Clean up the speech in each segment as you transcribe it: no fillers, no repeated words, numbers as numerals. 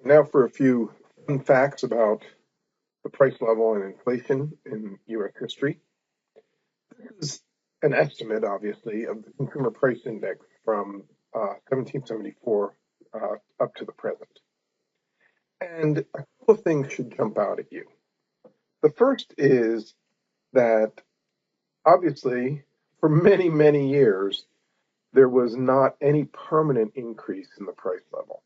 Now for a few fun facts about the price level and inflation in U.S. history. This is an estimate, obviously, of the Consumer Price Index from 1774 up to the present. And a couple of things should jump out at you. The first is that, obviously, for many, many years, there was not any permanent increase in the price level.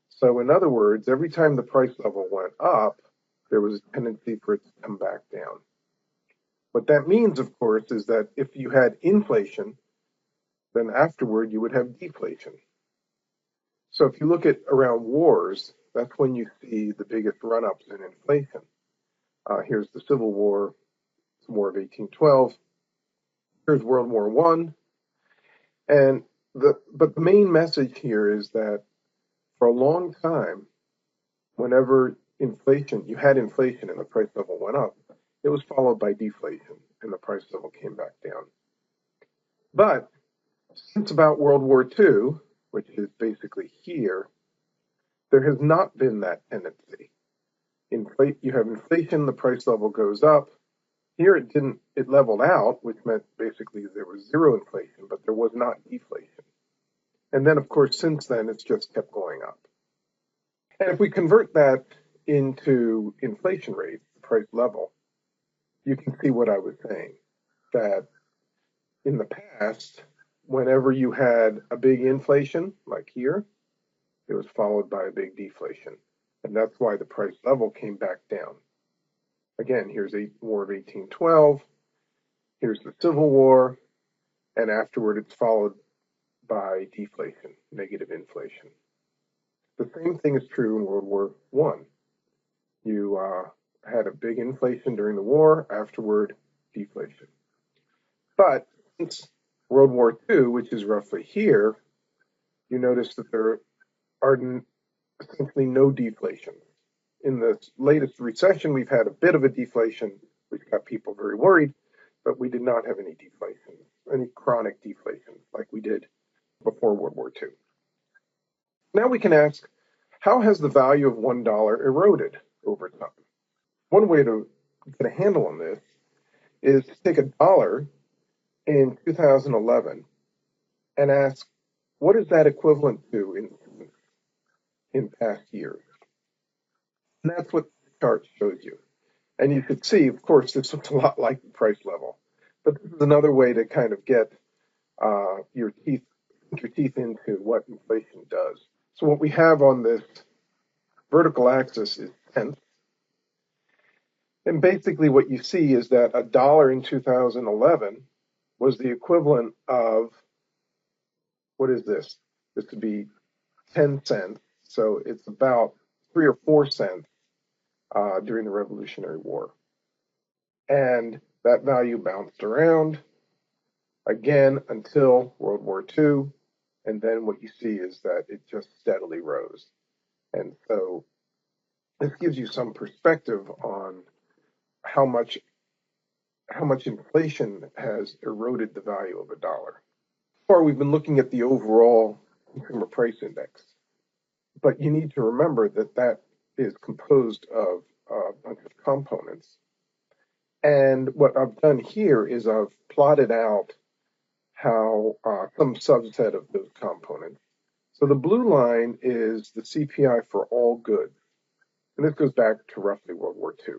So in other words, every time the price level went up, there was a tendency for it to come back down. What that means, of course, is that if you had inflation, then afterward you would have deflation. So if you look at around wars, that's when you see the biggest run-ups in inflation. Here's the Civil War, the War of 1812. Here's World War I. But the main message here is that for a long time, whenever you had inflation and the price level went up, it was followed by deflation and the price level came back down. But since about World War II, which is basically here, there has not been that tendency. You have inflation, the price level goes up. Here it leveled out, which meant basically there was zero inflation, but there was not deflation. And then, of course, since then, it's just kept going up. And if we convert that into inflation rates, the price level, you can see what I was saying, that in the past, whenever you had a big inflation, like here, it was followed by a big deflation. And that's why the price level came back down. Again, here's the War of 1812, here's the Civil War, and afterward it's followed by deflation, negative inflation. The same thing is true in World War I. You had a big inflation during the war, afterward deflation. But since World War II, which is roughly here, you notice that there are essentially no deflation. In the latest recession, we've had a bit of a deflation, which got people very worried, but we did not have any deflation, any chronic deflation like we did before World War II. Now we can ask, how has the value of $1 eroded over time? One way to get a handle on this is to take a dollar in 2011 and ask, what is that equivalent to in past years? And that's what the chart shows you. And you could see, of course, this looks a lot like the price level, but this is another way to kind of get your teeth into what inflation does. So what we have on this vertical axis is cents. And basically what you see is that a dollar in 2011 was the equivalent of, what is this? This would be 10 cents. So it's about 3 or 4 cents during the Revolutionary War. And that value bounced around again until World War II. And then what you see is that it just steadily rose. And so this gives you some perspective on how much inflation has eroded the value of a dollar. So far, we've been looking at the overall consumer price index, but you need to remember that that is composed of a bunch of components. And what I've done here is I've plotted out how some subset of those components. So the blue line is the CPI for all goods, and this goes back to roughly World War II.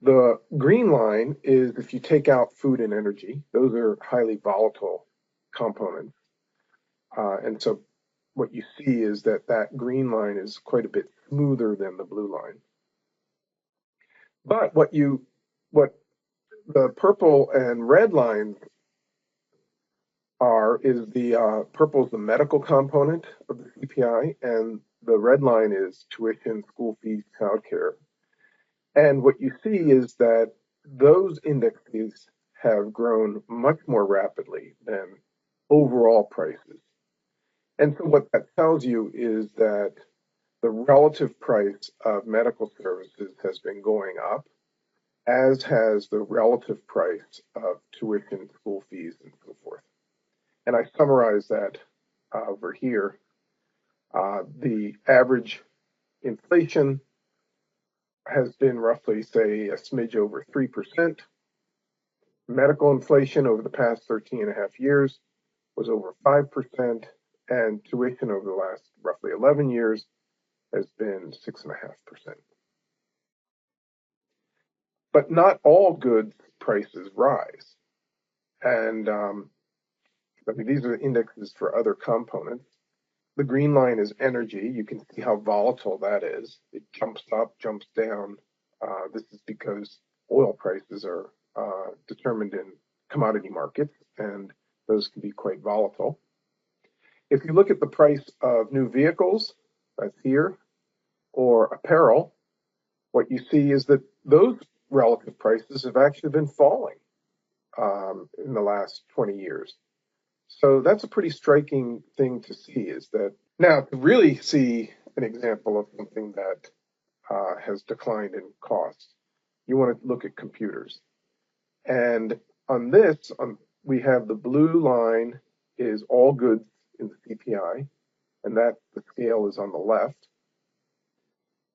The green line is if you take out food and energy. Those are highly volatile components. And so what you see is that that green line is quite a bit smoother than the blue line. But what the purple and red lines is the purple is the medical component of the CPI, and the red line is tuition, school fees, childcare. And what you see is that those indexes have grown much more rapidly than overall prices. And so what that tells you is that the relative price of medical services has been going up, as has the relative price of tuition, school fees, and so forth. And I summarize that over here The average inflation has been roughly, say, a smidge over 3%. Medical inflation over the past 13 and a half years was over 5%, and tuition over the last roughly 11 years has been 6.5%. But not all goods prices rise. And I mean, these are indexes for other components. The green line is energy. You can see how volatile that is. It jumps up, jumps down. This is because oil prices are determined in commodity markets, and those can be quite volatile. If you look at the price of new vehicles, that's here, or apparel, what you see is that those relative prices have actually been falling in the last 20 years. So that's a pretty striking thing to see, is that now to really see an example of something that has declined in cost, you want to look at computers. And on this, we have the blue line is all goods in the CPI, and that the scale is on the left.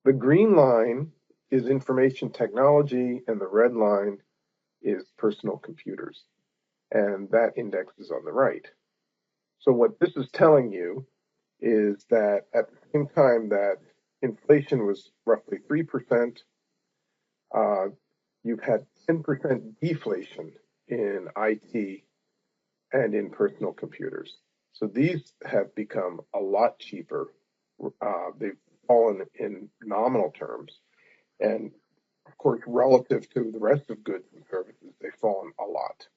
The green line is information technology, and the red line is personal computers, and that index is on the right. So what this is telling you is that at the same time that inflation was roughly 3%, you've had 10% deflation in IT and in personal computers. So these have become a lot cheaper. They've fallen in nominal terms. And of course, relative to the rest of goods and services, they've fallen a lot.